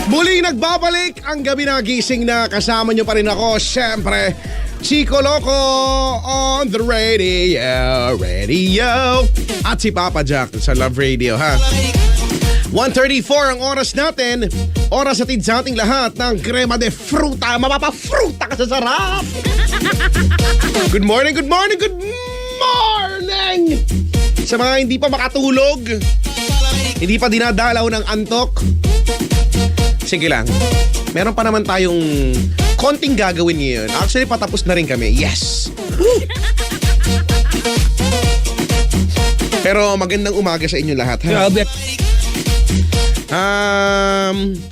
Muling nagbabalik ang gabi na gising na kasama nyo pa rin ako. Siyempre, Chico Loco on the radio. At si Papa Jack sa Love Radio, ha? 1:34 ang oras natin. Oras atid sa ating lahat ng crema de fruta. Mapapafruta ka sa sarap. Good morning. Sa mga hindi pa makatulog, hindi pa dinadalaw ng antok, sige lang. Meron pa naman tayong konting gagawin ngayon. Actually, patapos na rin kami. Yes! Pero magandang umaga sa inyo lahat, ha?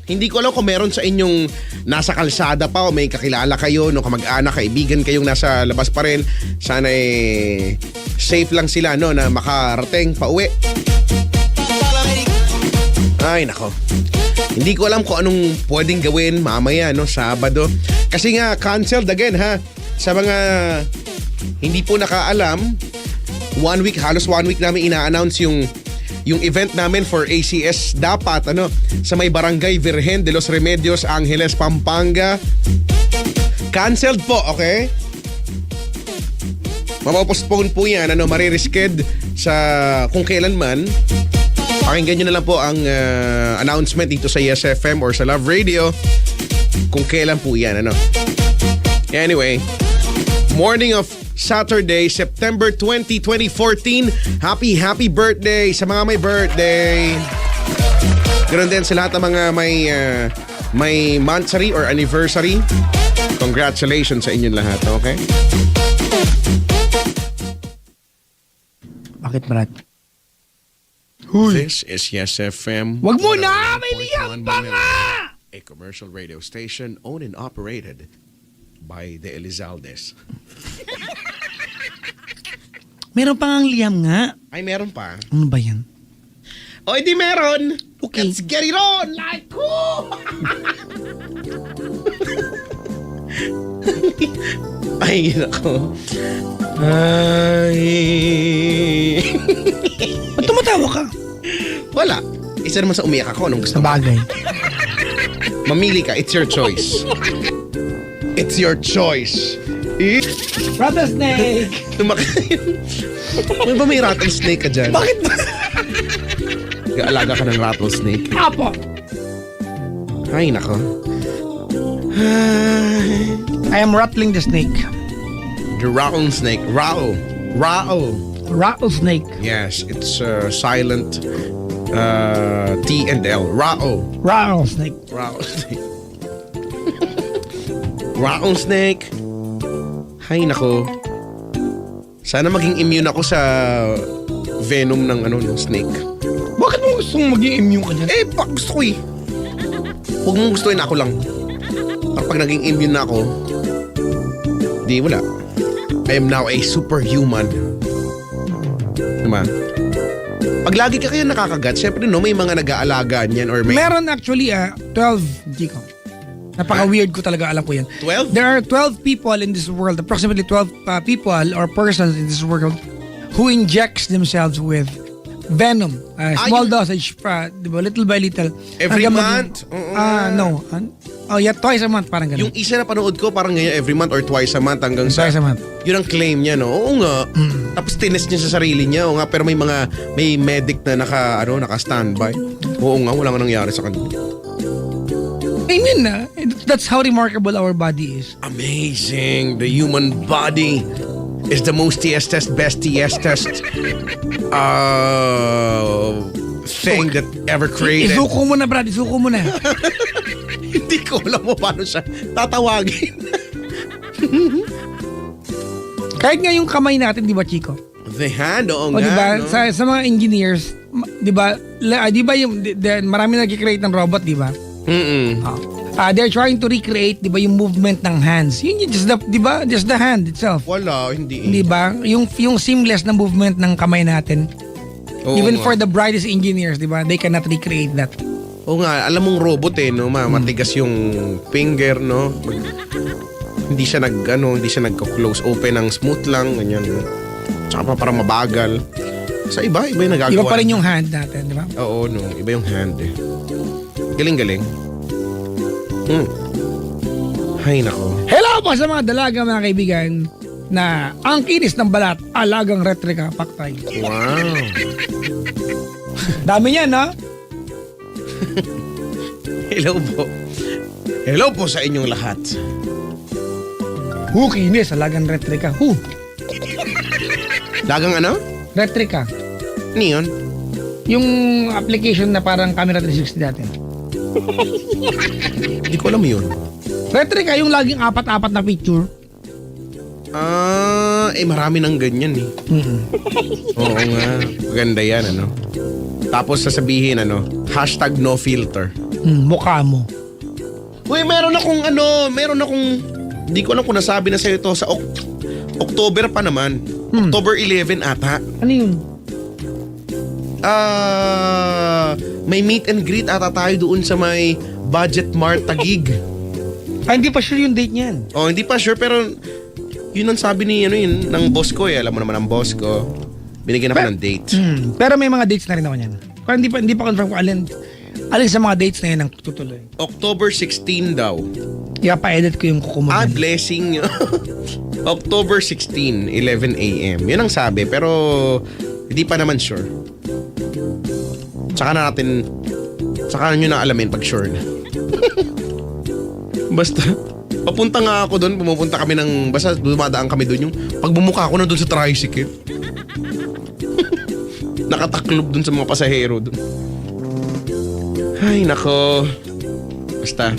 Hindi ko alam kung meron sa inyong nasa kalsada pa o may kakilala kayo, no, kamag-anak, kaibigan kayong nasa labas pa rin. Sana safe lang sila, no, na makarating pauwi. Ay, nako. Hindi ko alam kung anong pwedeng gawin mamaya, no, Sabado. Kasi nga, canceled again, ha? Sa mga hindi po nakaalam, halos one week namin ina-announce yung event namin for ACS dapat, sa may Barangay Virgen de los Remedios, Angeles, Pampanga. Canceled po, okay? Mapapostpone po yan, marisked sa kung kailan man. Pakinggan nyo na lang po ang announcement dito sa Yes FM or sa Love Radio kung kailan po yan, Anyway, morning of Saturday, September 20, 2014. Happy birthday sa mga may birthday. Ganoon din sa lahat ng mga may monthsary or anniversary. Congratulations sa inyong lahat, okay? Bakit, Brad? This is Yes FM. Wag mo na! May liyang pa nga! A commercial radio station owned and operated by the Elizaldes. Meron pa ang liyam nga. Ay, meron pa. Ano ba yan? O, hindi meron. Okay. Let's get it on! Like, ay, nako. Ay. Ba't tumatawa ka? Wala. Isa naman sa umiyak ako nung gusto mo. Sabagay. Mamili ka. It's your choice. It's your choice. Rattlesnake! May ba may rattlesnake ka dyan? Bakit ba? Alaga ka ng rattlesnake. Apo! Ay, nako. I am rattling the snake. The rattlesnake. Rattle. Rattlesnake. Yes, it's silent T and L. Rattlesnake. Rattlesnake. Hay nako. Sana maging immune ako sa venom ng snake. Bakit mo gusto mong maging immune ka dyan? Gusto ko eh. Huwag mong gustuin, ako lang. Kapag naging immune na ako, di wala. I am now a superhuman. Diba? Pag lagi ka kaya nakakagat, syempre may mga nag-aalaga niyan or may... Meron actually 12, Chico. Napaka-weird ko talaga, alam ko yan. 12? There are 12 people in this world, approximately 12 people or persons in this world who injects themselves with venom. Small dosage, diba? Little by little. Every month? No. Twice a month, parang ganun. Yung isa na panood ko, parang ganyan, every month or twice a month hanggang sa... Twice a month. Yun ang claim niya, no? Oo nga. Tapos tinest niya sa sarili niya. Oo nga, pero may medic na naka-standby. Oo nga, wala nga nangyari sa kanya. Ayun na. That's how remarkable our body is. Amazing. The human body is the most TS-test, best TS-test thing that ever created. Isuko mo na, Brad. Isuko mo na. Hindi ko alam mo paano siya tatawagin. Kahit nga yung kamay natin, di ba, Chico? The hand, oo O, nga. di ba? No? Sa mga engineers, di ba, marami nag-create ng robot, di ba? They're trying to recreate, di ba, yung movement ng hands. Yun yung just the hand itself. Wala, hindi. Di ba? Yung seamless na movement ng kamay natin. Oo Even nga. for the brightest engineers, di ba? They cannot recreate that. Oo nga, alam mong robot no, matigas yung finger, no. Hindi siya nagko-close open ng smooth lang, ganyan. No? Tsaka pa parang mabagal. Sa iba yung nagagawa. Iba pa rin yung hand natin, di ba? Oo, no. Iba yung hand eh. Galing-galing. Hay nako. Hello po sa mga dalaga mga kaibigan na ang kinis ng balat, alagang retrika, paktay. Wow. Dami niyan, no? Hello po. Hello po sa inyong lahat. Kinis, alagang retrika. Dagang ano? Retrika. Ano yun? Yung application na parang camera 360 dati. Hindi ko alam yun. Retrika yung laging apat-apat na picture. Marami ng ganyan eh. Oo nga. Maganda yan, ano. Tapos sasabihin, hashtag no filter. Mukha mo. Uy, meron akong, hindi ko alam kung nasabi na sa'yo ito sa October pa naman. October 11 ata. Ano yun? May meet and greet ata tayo doon sa may Budget Mart Taguig. Hindi pa sure yung date niyan. Hindi pa sure pero yun ang sabi ni ng boss ko eh. Alam mo naman ang boss ko. Binigyan ako ng date. Pero may mga dates na rin ako niyan. Pero hindi pa confirm kung alin sa mga dates na yun ang tutuloy. October 16 daw. Pa-edit ko yung kukumagan. Blessing nyo. October 16, 11 a.m. Yun ang sabi pero hindi pa naman sure. Saka nyo na alamin pag sure na. Basta, papunta nga ako doon, basta dumadaan kami doon yung pagbumuka ko na doon sa tricycle. Nakataklob doon sa mga pasahero doon. Ay, nako. Basta,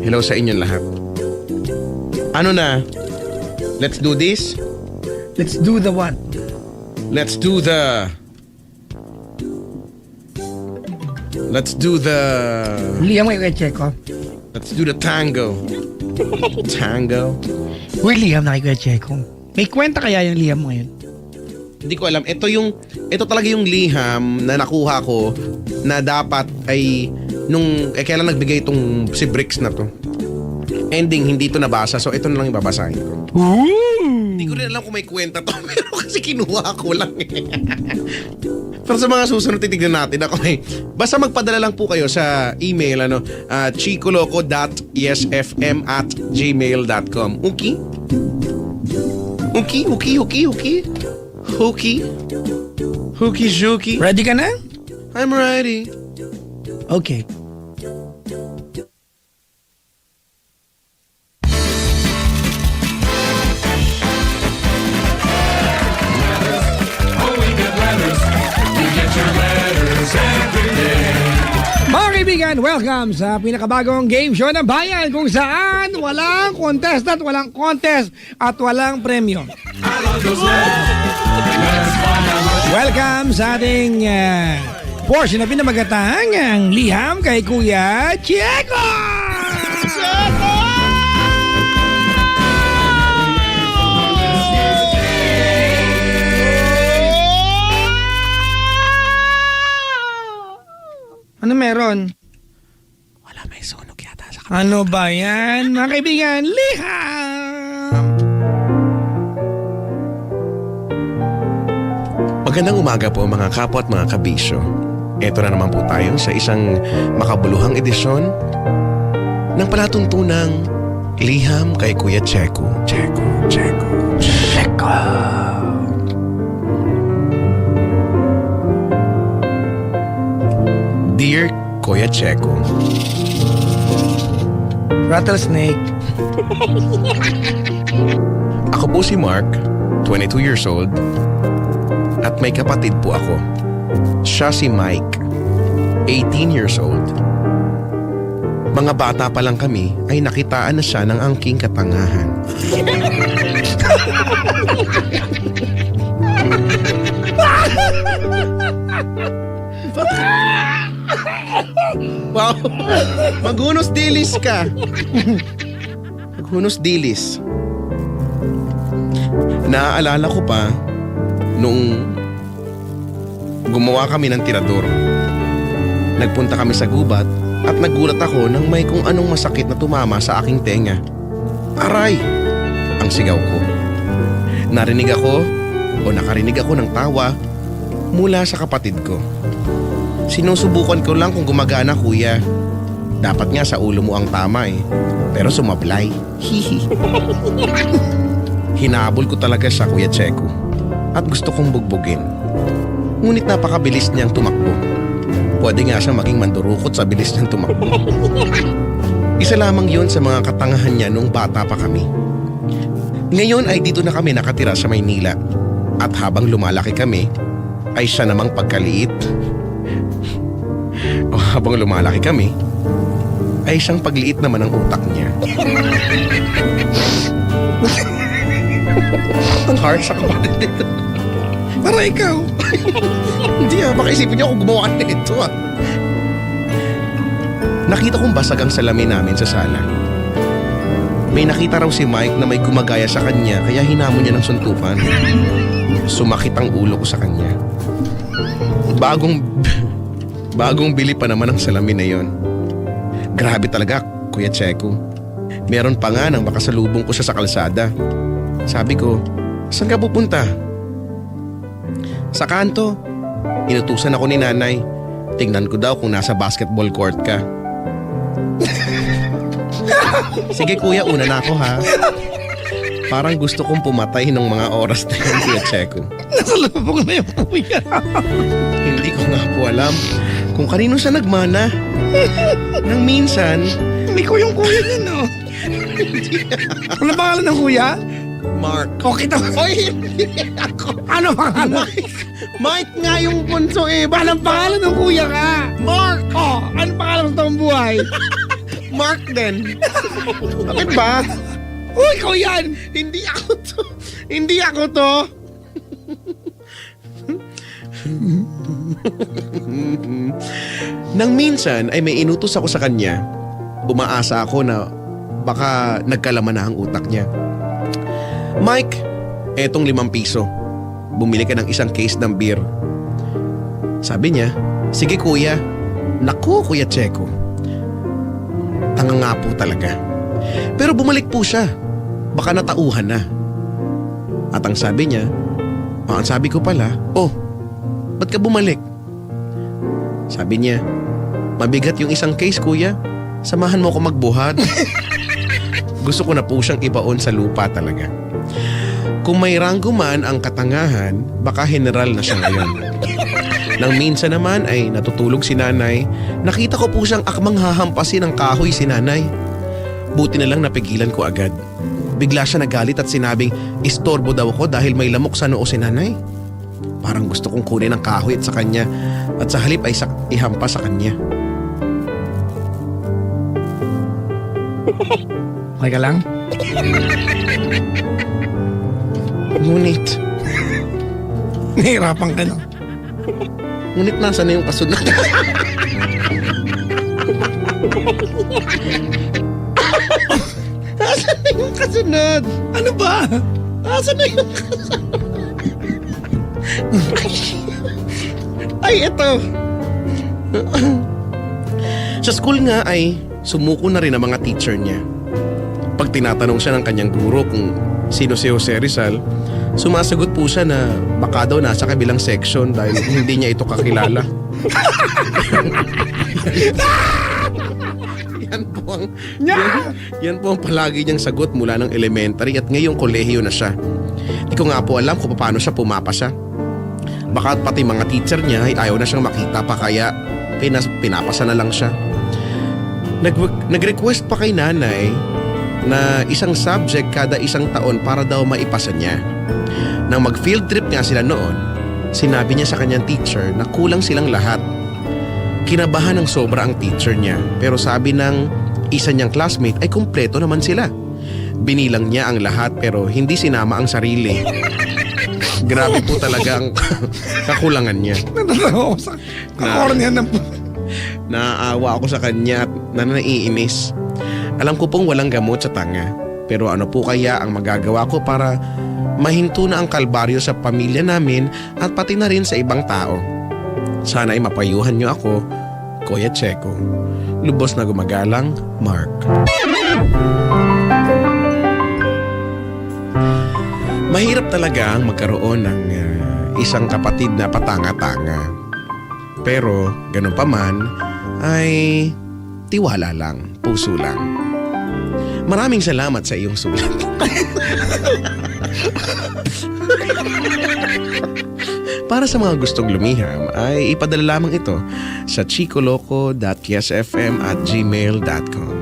hello sa inyong lahat. Ano na? Let's do this? Let's do the what? Let's do the Liam, may check ko. Let's do the tango. Tango? Uy, Liam, nakikuya-check ko. May kwenta kaya yung Liam ngayon? Hindi ko alam. Ito talaga yung liham na nakuha ko na dapat ay kailan nagbigay itong si Bricks na to. Ending, hindi to nabasa. So, ito na lang ibabasahin ko. Hindi ko rin alam kung may kwenta to. Pero kasi kinuha ko lang eh. Pero sa mga susunod, titignan natin ako eh. Basta magpadala lang po kayo sa email, chicoloco.yesfm@gmail.com. Okay? Hooky Jooky. Ready ka na? I'm ready. Okay. Mga kaibigan, welcome sa pinakabagong game show ng bayan kung saan walang contestant, walang contest at walang premyo. Welcome sa ating portion na pinamagatang ang liham kay Kuya Chieko! Ano meron? Wala, may sunog yata sa Ano ba yan? Mga kaibigan, liham! Magandang umaga po mga kapwa at mga kabisyo. Ito na naman po tayo sa isang makabuluhang edisyon ng palatuntunang Liham kay Kuya Chieko. Chieko. Dear Kuya Chieko, Rattlesnake. ako po si Mark, 22 years old, at may kapatid po ako. Siya si Mike, 18 years old. Mga bata pa lang kami ay nakitaan na siya ng angking katangahan. Wow! Maghunos dilis ka! Maghunos dilis. Naaalala ko pa nung gumawa kami ng tirador. Nagpunta kami sa gubat at nagulat ako nang may kung anong masakit na tumama sa aking tenga. Aray! Ang sigaw ko. Nakarinig ako ng tawa Mula sa kapatid ko. Sinusubukan ko lang kung gumagana, kuya. Dapat nga sa ulo mo ang tama eh. Pero sumablay. Hihi. Hinabol ko talaga siya, Kuya Checo. At gusto kong bugbugin. Ngunit napakabilis niyang tumakbo. Pwede nga siya maging mandurukot sa bilis niyang tumakbo. Isa lamang yun sa mga katangahan niya nung bata pa kami. Ngayon ay dito na kami nakatira sa Maynila. At habang lumalaki kami, ay siya namang pagkaliit. O habang lumalaki kami, ay siyang pagliit naman ang utak niya. Ang harsh sa kapatid nito. Para ikaw. Hindi baka isipin niyo kung gumawa ka nito Nakita kong basag ang salamin namin sa sala. May nakita raw si Mike na may gumagaya sa kanya kaya hinamon niya ng suntukan. Sumakit ang ulo ko sa kanya. Bagong bili pa naman ang salamin na yon. Grabe talaga, Kuya Checo. Meron pa nga nang makasalubong ko siya sa kalsada. Sabi ko, saan ka pupunta? Sa kanto. Inutusan ako ni nanay. Tingnan ko daw kung nasa basketball court ka. Sige kuya, una na ako ha. Parang gusto kong pumatay ng mga oras na yun, Kuya Checo. Nasa lubog na yung kuya. Hindi ko nga po alam kung kanino siya nagmana. Nang minsan, Hindi ko yung kuya niya, no? Ano pangalan ng kuya? Mark. O, kita mo. Oy, hindi ako. Ano pangalan? Mike nga yung bunso eh. Anong pangalan ng kuya ka? Mark. Oh, anong pangalan ng taong buhay? Mark din. Bakit ba? Uy, ikaw yan! Hindi ako to. Hindi ako to. Nang minsan ay may inutos ako sa kanya. Umaasa ako na baka nagkalaman na ang utak niya. Mike, etong 5 piso. Bumili ka ng isang case ng beer. Sabi niya, sige kuya. Naku, Kuya Checo. Tanga nga po talaga. Pero bumalik po siya. Baka natauhan na. At ang sabi niya, ang sabi ko pala, oh, ba't ka bumalik? Sabi niya, mabigat yung isang case kuya. Samahan mo ako magbuhat. Gusto ko na po siyang ibaon sa lupa talaga. Kung may ranggo man ang katangahan, baka general na siya ngayon. Nang minsan naman ay natutulog si nanay, nakita ko po siyang akmang hahampasin ng kahoy si nanay. Buti na lang napigilan ko agad. Bigla siya nagalit at sinabing istorbo daw ako dahil may lamok sa noo si nanay. Parang gusto kong kunin ang kahoy at sa kanya at sa halip ay ihampas sa kanya. Okay ka lang? Ngunit Nahirapan ka na. nasa na yung kasunod? Nasaan na yung kasunod? Ano ba? Nasaan na yung kasunod? Ay, eto. Sa school nga ay sumuko na rin ang mga teacher niya. Pag tinatanong siya ng kanyang guro kung sino si Jose Rizal, sumasagot po siya na baka daw nasa kabilang section dahil hindi niya ito kakilala. Yan po ang palagi niyang sagot mula ng elementary at ngayong kolehiyo na siya. Hindi ko nga po alam kung paano siya pumapasa. Baka pati mga teacher niya ay ayaw na siyang makita pa kaya pinapasa na lang siya. Nag-request pa kay nanay na isang subject kada isang taon para daw maipasa niya. Nang mag-field trip nga sila noon, sinabi niya sa kanyang teacher na kulang silang lahat. Kinabahan ng sobra ang teacher niya pero sabi ng isa niyang classmate ay kumpleto naman sila. Binilang niya ang lahat pero hindi sinama ang sarili. Grabe po talaga ang kakulangan niya. Natatawa ako sa kakornea ng... Naaawa ako sa kanya at naiinis. Alam ko pong walang gamot sa tanga. Pero ano po kaya ang magagawa ko para mahinto na ang kalbaryo sa pamilya namin at pati na rin sa ibang tao. Sana ay mapayuhan niyo ako, Kuya Checo. Lubos na gumagalang, Mark. Mahirap talaga ang magkaroon ng isang kapatid na patanga-tanga. Pero ganun pa man ay tiwala lang, puso lang. Maraming salamat sa iyong sulat. Para sa mga gustong lumiham ay ipadala lamang ito sa chicoloco.yesfm@gmail.com.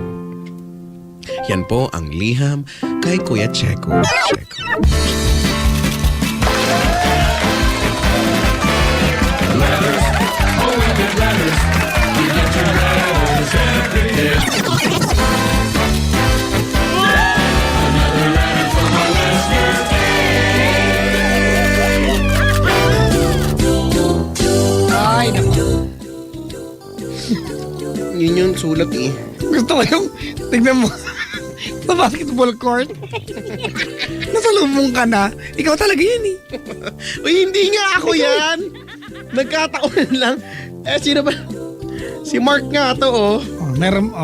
Yan po ang liham kay Kuya Checo. Ay, naku. Yun yung sulat eh. Gusto ko yung, tignan mo, sa basketball court. Nasalubong ka na. Ikaw talaga yun eh. Uy, hindi nga ako yan. Nagkataon lang. Sino ba? Si Mark nga to, oh.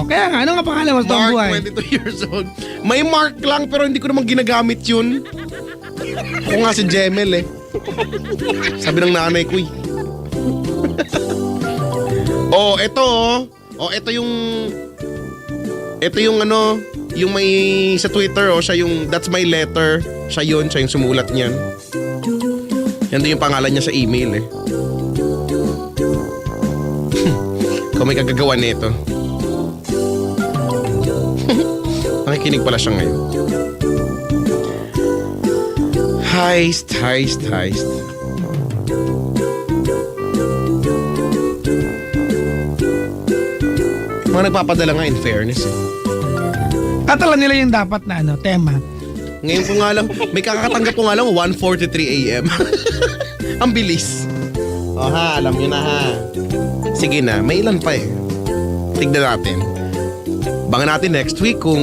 Kaya nga, ano nga pangalan mo sa Mark, buhay? 22 years old. May Mark lang pero hindi ko naman ginagamit yun. Ako nga si Jemel eh. Sabi ng nanay ko eh. Oh, ito oh. Oh, ito yung ano, yung may sa Twitter oh, siya yung that's my letter. Siya yung sumulat niyan. Yan din yung pangalan niya sa email eh. Kung may kagagawa nito. Nakikinig pala siya ngayon. Heist. Mga nagpapadala nga in fairness eh. Tatala nila yung dapat na tema. Ngayon po nga lang, may kakakatanggap po nga lang 1:43 a.m. Ang bilis. O ha, alam nyo na ha. Sige na, may ilan pa eh. Tignan natin. Bangan natin next week kung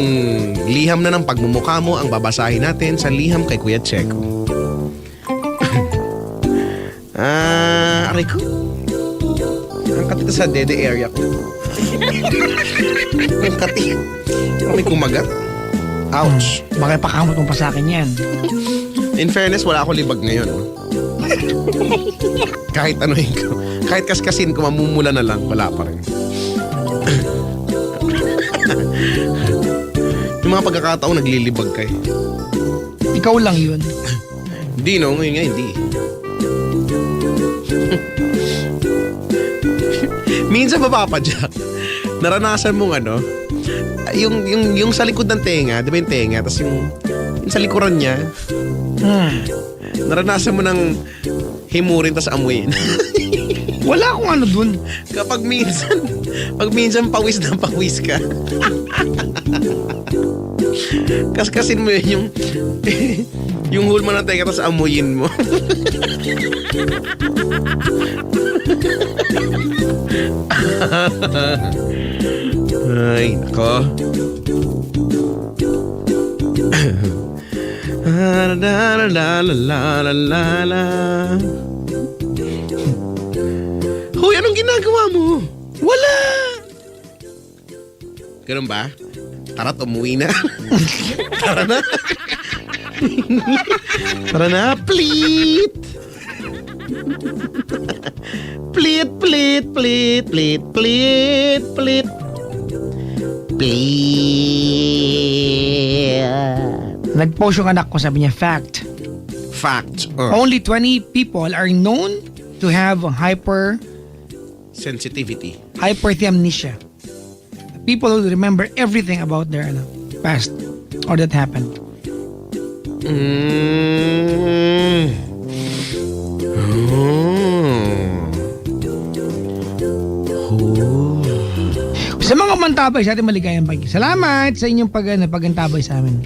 liham na ng pagmumukha mo ang babasahin natin sa liham kay Kuya Checo. Aray ko. Ang kati sa dede area ko. Ang kati. May kumagat. Ouch. Baka pakamot mo pa sa akin yan. In fairness, wala ako libag ngayon. Kahit anuhin ko. Kahit kaskasin ko, mamumula na lang. Wala pa rin. Yung mga pagkakataong naglilibag kayo. Ikaw lang yun. Hindi no, ngayon nga hindi. Minsan ba Papa Jack, naranasan mong yung sa likod ng tenga, di ba yung tenga, tapos yung sa likuran niya, naranasan mo ng himurin tapos amuyin. Wala akong ano dun. Kapag minsan pawis na pawis ka. Kaskasin mo yun yung hulma ng tenga tapos amuyin mo. Ay, nako. La la la la la la. Hoy, anong ginagawa mo? Wala! Ganun ba? Tara't umuwi na. Tara na. Tara na, pleat. Pleat, pleat, pleat, pleat, pleat, pleat. Pleat. Nag-post yung anak ko, sabi niya, fact. Fact. Only 20 people are known to have Sensitivity. hyperthamnesia. People who remember everything about their past or that happened. Sa mga mantabay sa ating maligayang pag. Salamat sa inyong pagantabay sa amin.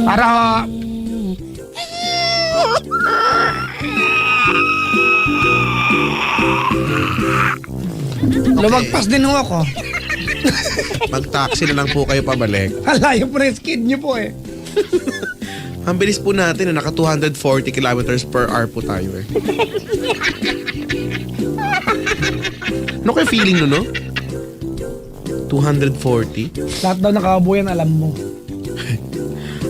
Para lumagpas din ho ako. Mag-taxi na lang po kayo pabalik. Alayo po rin skid niyo po eh. Ang bilis po natin na naka 240 kilometers per hour po tayo eh. Ano kaya feeling no, no? 240? Lahat daw nakabuyan, alam mo.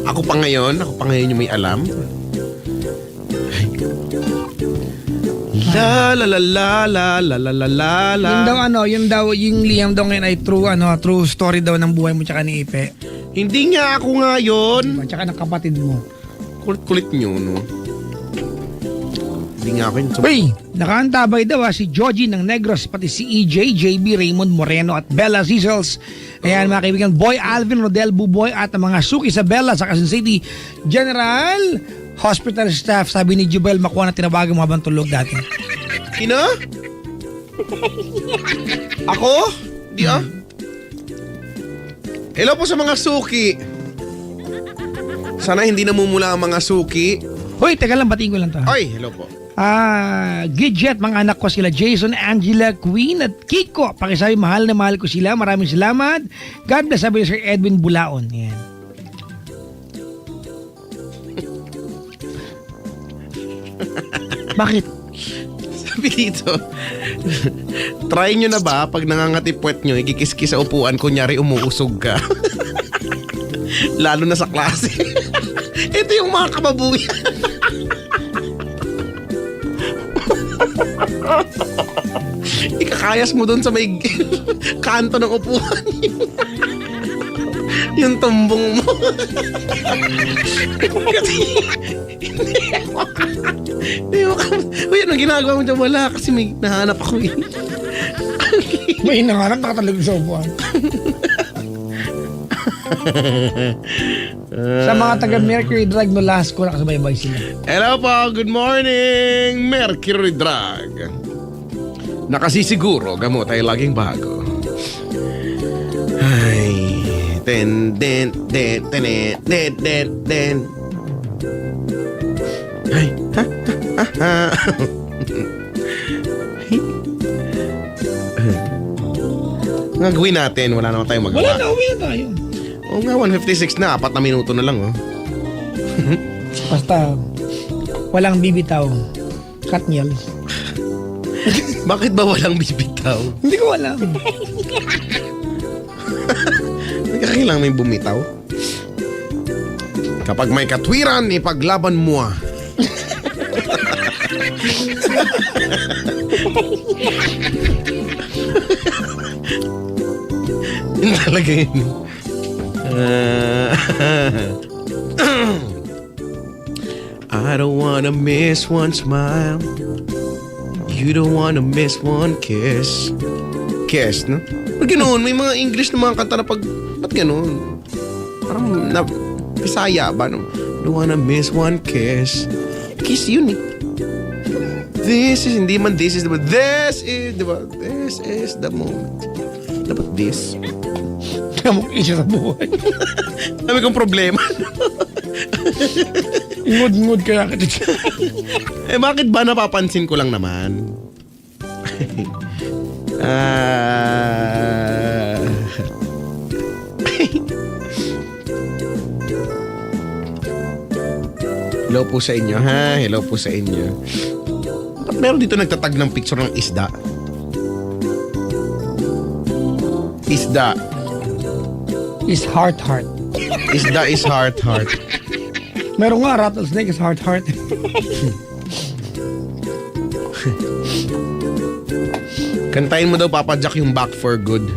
Ako pa ngayon yung may alam. La la la la la la la la la la. Yun daw, yung Liam daw ngayon ay true story daw ng buhay mo tsaka ni Ipe. Hindi nga ako nga yun. Diba? Tsaka ng kapatid mo. Kulit-kulit nyo, no? Hindi nga ako yun. Uy, nakaantabay daw si Joji ng Negros, pati si EJ, JB, Raymond Moreno at Bella Cecils. Ayan mga kaibigan, Boy Alvin, Rodel Buboy at ang mga suki sa Bella sa Quezon City General Hospital staff. Sabi ni Jubel Makuha na tinawagan mo habang tulog dati. Sino? Ako? Di ah? Hello po sa mga suki. Sana hindi namumula ang mga suki. Hoy, teka lang, batiin ko lang to. Oy, hello po. Gidget, mga anak ko sila Jason, Angela, Queen at Kiko. Pakisabi, mahal na mahal ko sila. Maraming salamat. God bless, sabi ni Sir Edwin Bulaon. Yan. Bakit? Sabi dito, try nyo na ba pag nangangatipwet nyo, ikikis-kis sa upuan, kunyari umuusog ka. Lalo na sa klase. Ito yung mga kababuyan. Ikakayas mo doon sa may kanto ng upuan. Yung tumbong mo. Kasi hindi mo uy, anong ginagawa mo dyan? Wala, kasi may nahanap ako eh. May nangarap, nakatalagin sa upuan. Sa mga taga Mercury Drug no last ko nakasubaybay sila. Hello po, good morning Mercury Drug. Nakasisiguro, gamot ay laging bago. Ay, ten. Ay, ha. Ang gawin natin, wala naman tayong magawa. Wala na, uwi na tayo. Oo nga, 1:56 na, 4 na minuto na lang oh. Basta, walang bibitaw. Katniels. Bakit ba walang bibitaw? Hindi ko alam. Kailangan may bumitaw. Kapag may katwiran, ipaglaban mo ah. Yun talaga yun. I don't wanna miss one smile. You don't wanna miss one kiss. Kiss, no? Ba't ganoon? May mga English na mga kanta na pag... Ba't ganoon? Parang na... Bisaya ba? No? Don't wanna miss one kiss. Kiss yun eh. This is, hindi man this is, diba? This is, diba? This is the moment. Dapat this. Kamok isa sa buhay. Dami kong problema. Ngud-ngud kaya kita. Eh bakit ba napapansin ko lang naman? Hello po sa inyo ha. Hello po sa inyo. Ba't meron dito nagtatag ng picture ng isda? Isda. Is heart. Isda is heart. Meron nga, rattlesnake is heart. Kantayin mo daw Papa Jack yung Back for Good.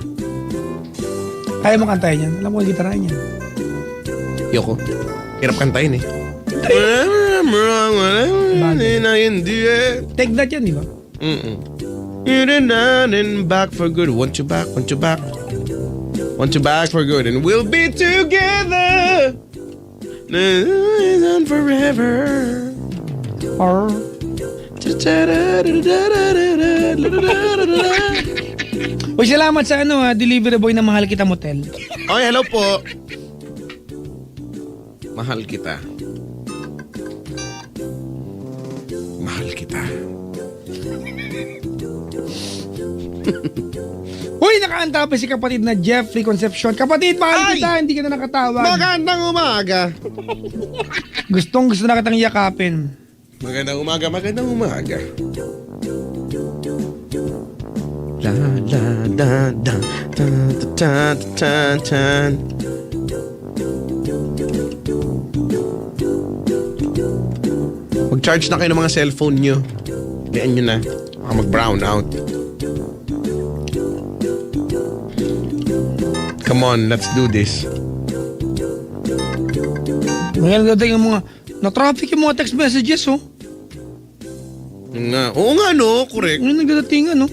Kaya mo kantayin yan. Alam mo yung gitara niya. Yoko. Hirap kantayin eh. Take that yan, di ba? You're done and back for good. Want you back. Want you back for good. And we'll be together. And forever. Or... Uy, salamat sa delivery boy na Mahal Kita Motel. Okay, hello po. Mahal kita. Mahal kita. Uy, nakaanta pa si kapatid na Jeffrey Concepcion. Kapatid, mahal Ay! kita, hindi ka na nakatawag. Magandang umaga. Gusto na kitang yakapin. Magandang umaga. La la da da da da da da. Mag-charge na kayo ng mga cellphone nyo. Lian nyo na. Baka mag-brown out. Come on, let's do this. Ngayon dating yung mga na-traffic yung mga text messages, oh. Nga. Oo nga, no? Correct. Ngayon nagdating, ano?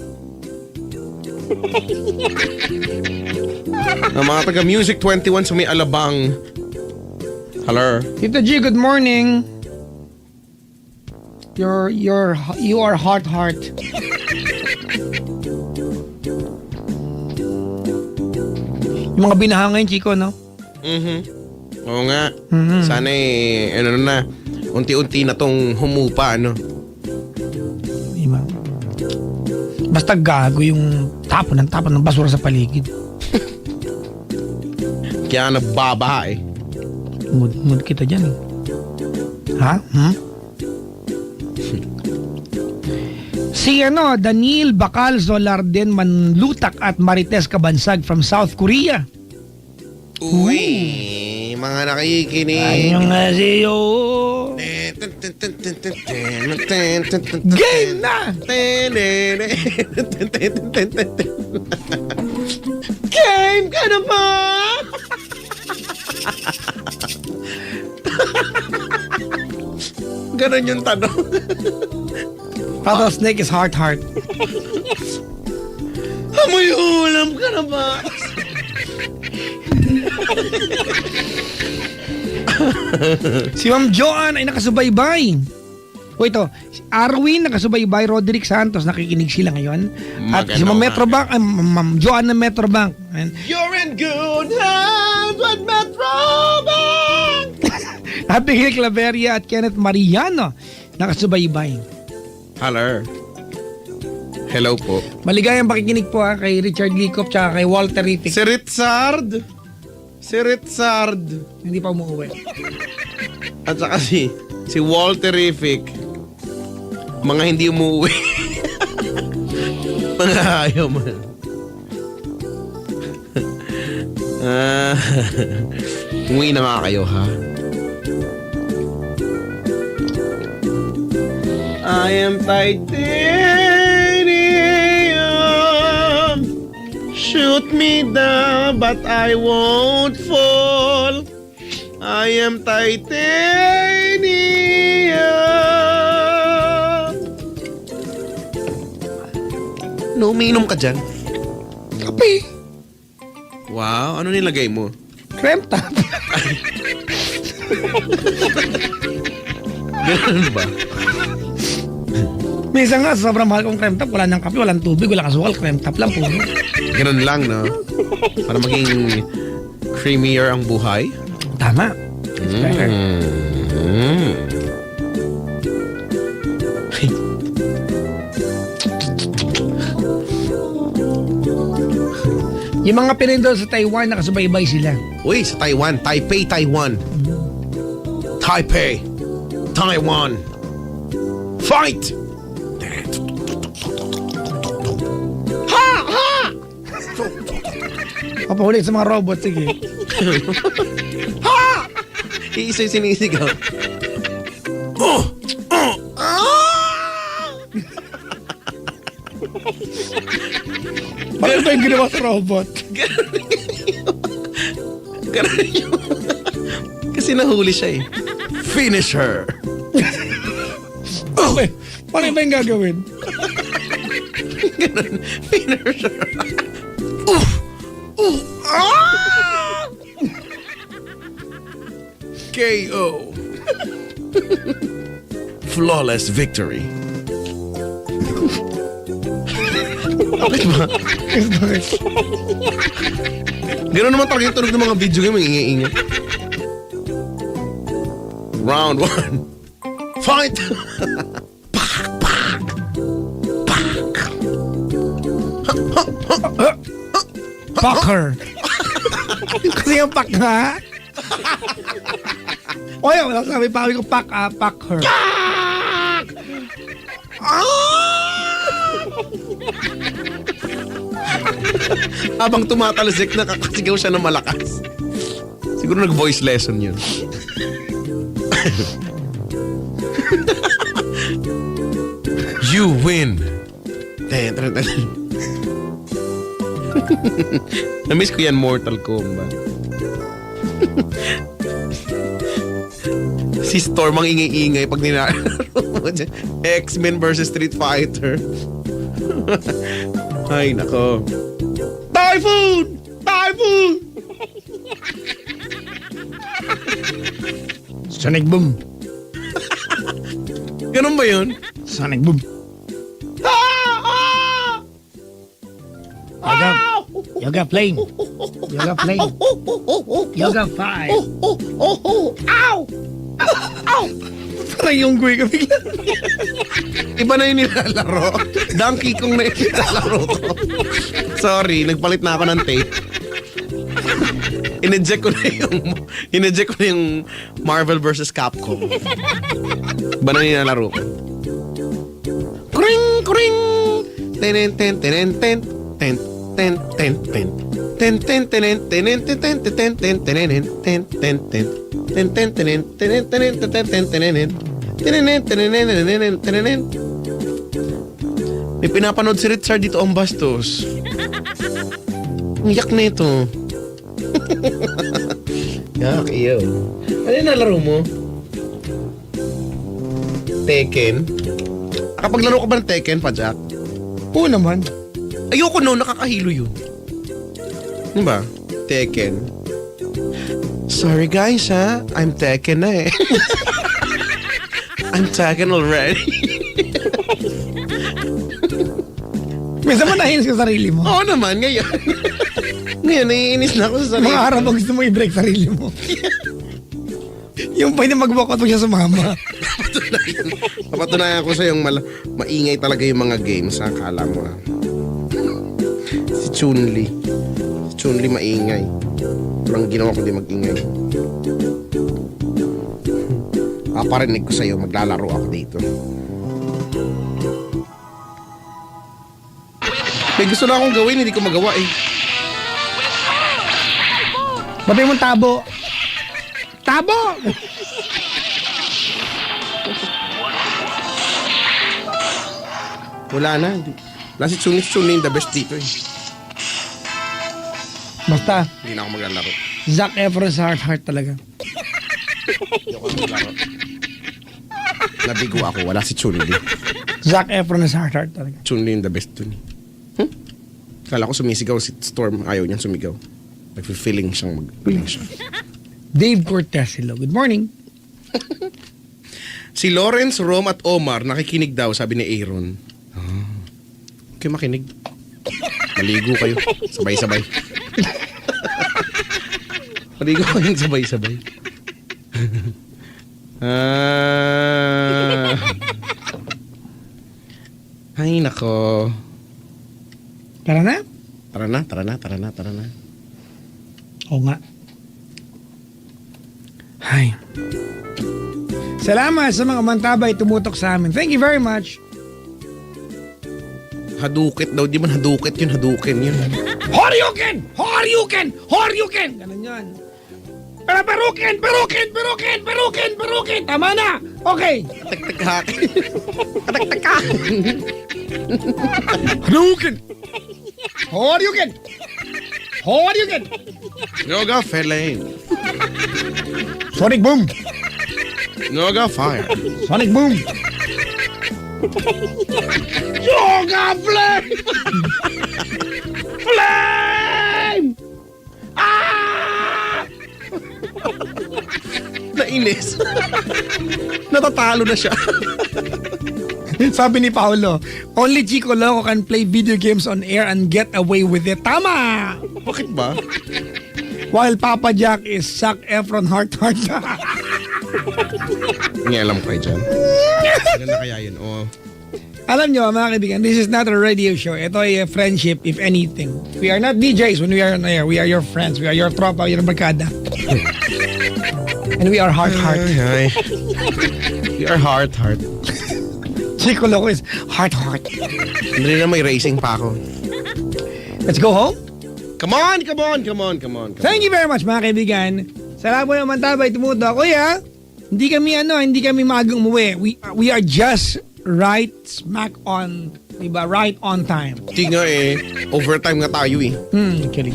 Ang mga taga Music 21 sa may Alabang. Hello. Tita G, good morning. You are heart. Yung mga binaha ngayon, Chico, no? Oo nga. Sana ano na, unti-unti na tong humupa, ano? Diba? Basta gago yung tapon ng basura sa paligid. Kaya nagbabaha eh. Mood kita dyan, eh. Ha? Si Daniel Bacal Zolarden Manlutak at Marites Kabansag from South Korea. Uy, mga nakikinig. Annyeonghaseyo. Game na! Game ka na ba? Ganon yung tanong. Rattlesnake is heart. Amoy ulam ka na ba? Si Ma'am Joanne ay nakasubaybay. O ito, si Arwin nakasubaybay, Roderick Santos nakikinig sila ngayon. At si Ma'am Metrobank, Ma'am Joanne ng Metrobank. You're in good hands with Metrobank! Abigail Claveria at Kenneth Mariano nakasubaybay. Hello po. Maligayang pakikinig po kay Richard Licop tsaka kay Walter Rific. Si Ritzard. Hindi pa umuwi. At saka si Walter Rific. Mga hindi umuwi. Mga ayaw mo. Umuwi na mga kayo, ha? I am titanium. Shoot me down, but I won't fall. I am titanium. No, umiinom ka dyan. Kape. Wow, ano nilagay mo? Creme top. Ganun ba? Minsan nga, sobrang mahal kong creme top. Wala nang kape, walang tubig, wala kasukal. Creme top lang po. Ganun lang, no? Para maging creamier ang buhay. Tama. It's better. Yung mga Pinindol sa Taiwan, nakasubaybay sila. Uy, sa Taiwan. Taipei, Taiwan. Taipei, Taiwan. Fight! Papahuli sa mga robot, sige. Iisa yung sinisigaw. Bakit ba yung ginawa sa robot? Ganun yun. Kasi nahuli siya eh. Finish her. Okay. Paano ba yung gagawin? Ganun. Finish her. KO. Flawless victory. Bakit ba? Gano'n naman talaga yung tunog ng mga video game, ingay-ingay. Round 1. Fight! Pak! Pak! Pak! Fuck her. Kasi yung pak nga. O yun, sabi pa kami ko pak her. Habang tumatalsik, nakakasigaw siya ng malakas. Siguro nag-voice lesson yun. You win. Na-miss ko yan, Mortal Kombat. Si Storm ang ingay-ingay pag nilalaro mo dyan. X-Men versus Street Fighter. Ay, nako. Typhoon! Typhoon! Sonic Boom. Ganun ba yun? Sonic Boom. Yoga plane. Yoga plane. Yoga 5. Ow! Ow! Parang yung guwi ka bigla. Iba na yung nilalaro. Donkey Kong na yung nilalaro ko. Sorry, nagpalit na ako ng tape. Ineject ko na yung Marvel vs. Capcom. Iba na yung nilalaro ko. Kring! Kring! Tenen, ten, tenen, ten, ten, ten, ten, ten. Ten, ten, tenen, tenen, ten, ten, ten, ten, tenen, ten, ten, ten. Ten, ten, tenen, tenen, tenen, ten, ten, tenen. Tinenen, tinenen, tinenen, tinenen. May pinapanood si Richard dito ang bastos. Ang yak na ito. Yak, iyo. Ano yung nalaro mo? Tekken? Nakapaglaro ka ba ng Tekken pa, Jack? Oo naman. Ayoko no, nakakahilo yun. Ano ba? Tekken. Sorry guys ha, I'm Tekken na eh. I'm Tekken already. Minsan mo nahinis ka sa sarili mo. Oo naman, ngayon. Ngayon, naiinis na ako sa sarili. Mga araw mo gusto mo i-break sarili mo. Yung pwede mag-walk out mo siya sumama. Papatunayan ko sa yung maingay talaga yung mga games. Akala mo Si Chun-Li. Si Chun-Li maingay. Walang ginawa ko di mag-ingay. Paparinig ko sa'yo, maglalaro ako dito. May gusto na akong gawin, hindi ko magawa eh. Batay mong tabo. Tabo! Wala na. Wala si Chun-Li the best dito eh. Basta, Hindi na ako maglalaro. Zac Efron sa heart talaga. Hindi ako maglalaro. Nabigo ako, wala si Chun-Li. Zac Efron sa heart talaga. Chun-Li the best dun eh. Kala ko sumisigaw si Storm, ayaw niyang sumigaw. Nag-feeling siyang mag-feeling siya. Dave Cortez, hello. Good morning. Si Lawrence, Rom at Omar nakikinig daw, sabi ni Aaron. Okay, makinig. Maligo kayo. Sabay-sabay. Maligo kayo sabay-sabay. Ay, nako. Tara na? Tara na, tara na, tara na, tara na. Oo nga. Hay. Salamat sa mga mantabay tumutok sa amin. Thank you very much. Hadukit daw. Di man hadukit yun, hadukin yun. Horyuken! Horyuken! Horyuken! Ganun yan. Peruken! Peruken! Peruken! Peruken! Peruken! Tama na! Okay. Katak-takak. Katak-takak. Hadouken! Horyuken! Horyuken! Yoga Fellain. Sonic Boom! Yoga Fire. Sonic Boom! Yoga Flame! Flame! Ah! Nainis. Natatalo na siya. Sabi ni Paolo, only Chico Loco can play video games on air and get away with it. Tama! Bakit ba? While Papa Jack is Zac Efron heart. Hindi alam ko kayo dyan. Ganda kaya yun. Oh. Alam nyo, mga kaibigan, this is not a radio show. Ito ay a friendship, if anything. We are not DJs when we are on air. We are your friends. We are your tropa, your barkada. And we are heart. Ay. We are heart. Chico Loco is heart. Hindi na may racing pa ako. Let's go home. Come on. Thank you very much mga kaibigan. Salamat po naman tabay tumuto. Kuya, hindi kami magang umuwi. We are just right smack on, diba? Right on time. Hindi nga eh. Overtime nga tayo eh. Kidding.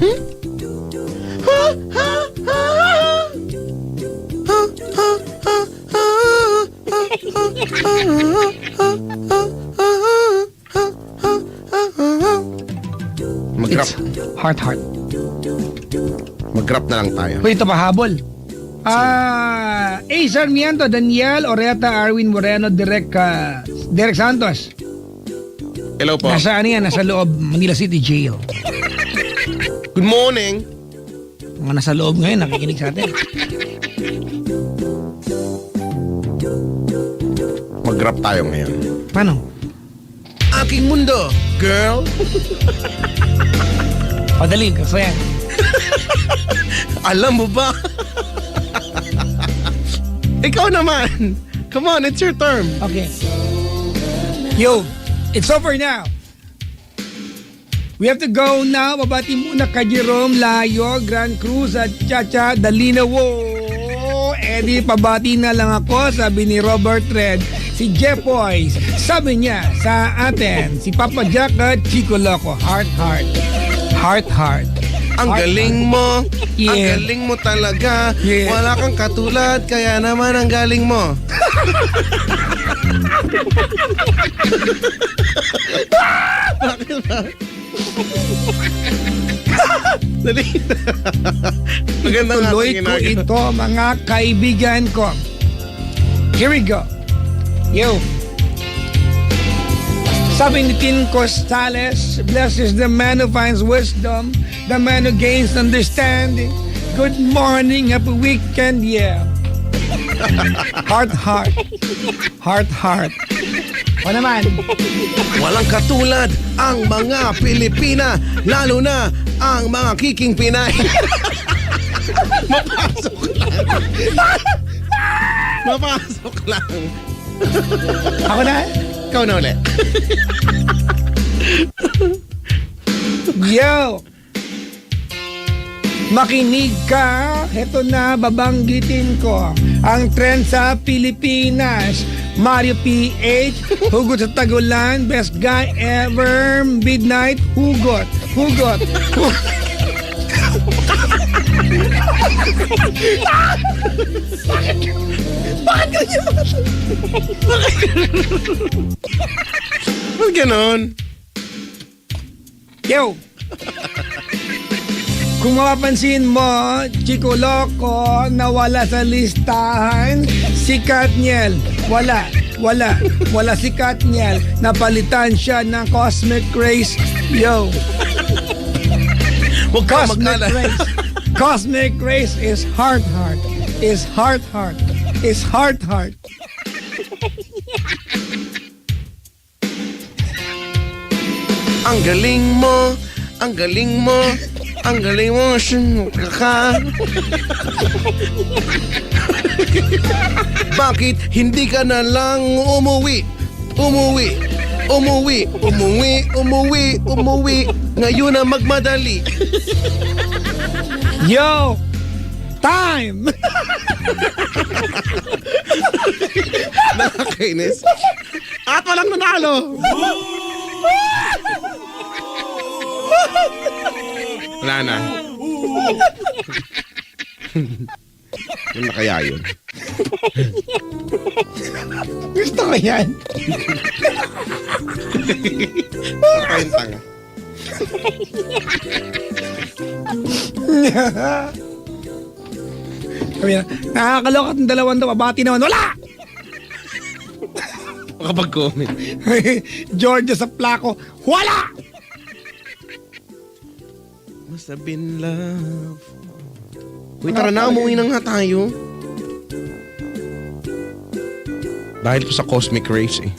Mag-rap. Heart. Mag-rap na lang tayo. Uy, ito pahabol. A. Sarmiento, Daniel, Oreta, Arwin Moreno, Derek Santos. Hello po. Nasa loob, Manila City Jail. Good morning. Mga nasa loob ngayon, nakikinig sa atin. Mag-rap tayo ngayon. Paano? Aking mundo, girl. Padali, kasi yan. Alam mo ba? Ikaw naman. Come on, it's your term. Okay. Yo, it's over now. We have to go now. Babati muna ka Jerome, Layo, Grand Cruz at Chacha Dalina. Whoa! Eddie, pabati na lang ako, sabi ni Robert Red. Si Jeff Boys, sabi niya sa atin, si Papa Jack at Chico Loco. Heart. Ang galing mo. Yeah. Ang galing mo talaga. Yeah. Wala kang katulad, kaya naman ang galing mo. Bakit ba? Dali. Magandang Tuloy ating ko ginagawa. ito, mga kaibigan ko. Here we go. Yo. Sabi ni Tin Costales, blessed is the man who finds wisdom, the man who gains understanding. Good morning, happy weekend, yeah. Heart. O naman, Walang katulad ang mga Pilipina, lalo na ang mga kiking Pinay. Mapasok lang. ako na. Ikaw na ulit. Yo! Makinig ka, heto na babanggitin ko. Ang trend sa Pilipinas, Mario PH, hugot sa Tagulan, best guy ever, midnight, hugot. Ba't ganon? Yo! Kung mapapansin mo, Chico Loco nawala sa listahan, si Katniel, wala si Katniel, napalitan siya ng Cosmic Race. Yo! Huwag ka Cosmic magkala. Race. Cosmic Race is heart. Ang galing mo. Ka. Bakit hindi ka na lang umuwi? Ngayon na magmadali. Yo! Time! Nakakainis. At walang nanalo. Wala na. Yun na kaya yun. Gusto ko yan. Kayong tanga. Sabi na, nakakalokat ng dalawang to, babati naman, wala! Makapag-comment. Georgia sa Placo, wala! Must have been love. Uy, tara na, umuwi na nga tayo. Dahil to sa Cosmic Race eh.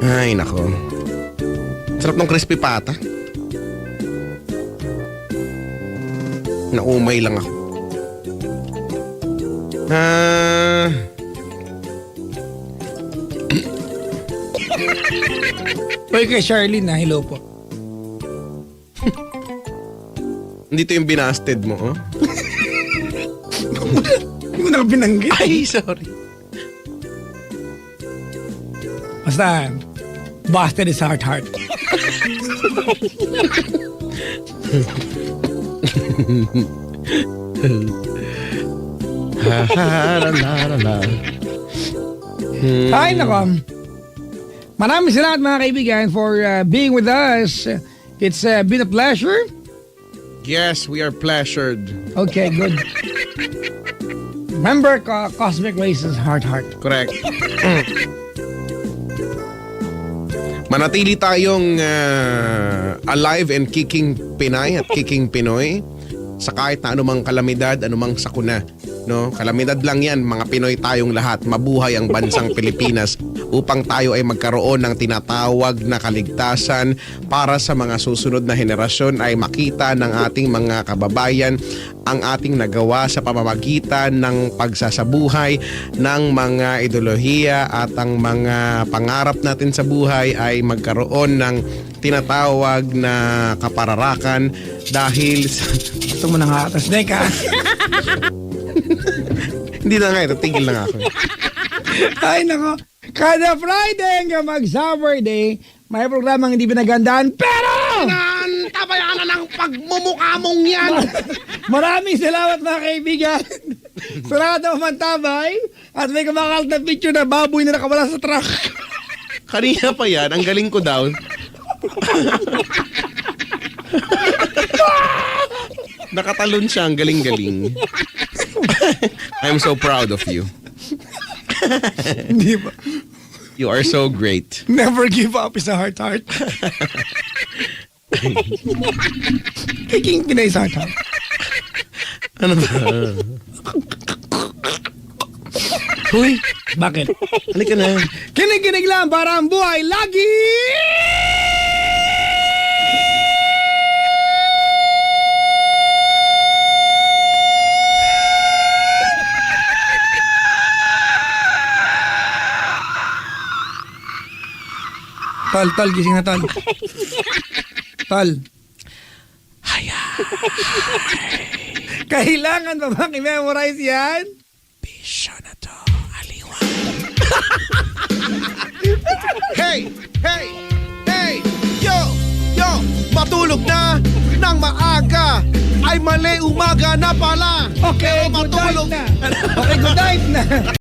Ay, nako. Sarap ng crispy pata. Naumay lang ako. Uy, kay Charlene na, hello po. Hindi to yung binasted mo, oh? Hindi mo na binanggit. Ay, sorry. Basta, busted is heart. Ay, nako. Maraming salamat mga kaibigan for being with us. It's been a pleasure. Yes, we are pleasured. Okay, good. Remember, Cosmic Race is heart. Correct. Manatili tayong alive and kicking Pinay at kicking Pinoy sa kahit na anumang kalamidad, anumang sakuna. No? Kalamidad lang yan, mga Pinoy tayong lahat. Mabuhay ang bansang Pilipinas upang tayo ay magkaroon ng tinatawag na kaligtasan para sa mga susunod na henerasyon ay makita ng ating mga kababayan ang ating nagawa sa pamamagitan ng pagsasabuhay ng mga ideolohiya at ang mga pangarap natin sa buhay ay magkaroon ng tinatawag na kapararakan dahil sa... Gusto mo na nga. Tapos ka. Hindi na nga ito, tigil na nga ako. Ay, nako. Kada Friday hanggang mag-Summer Day, may programang hindi pinagandaan, pero... Tabayanan ng pagmumukha mong yan! Maraming salamat mga kaibigan. Salamat na mamantabay. At may kumakalat na picture na baboy na nakawala sa truck. Kanina pa yan, ang galing ko daw. Nakatalon siya, ang galing-galing. I'm so proud of you. Hindi ba? You are so great. Never give up is a heart. Kicking Pinay is heart. Ano ba? Huy, Bakit? halika na. Kinig-kinig lang para ang buhay lagi! Tol, gising na, Tol. Tol. Kailangan ba bang i-memorize yan? Bisyo na to, aliwang. Hey! Yo! Matulog na ng maaga ay mali umaga na pala. Okay, good night matulog. na. Okay, good night na.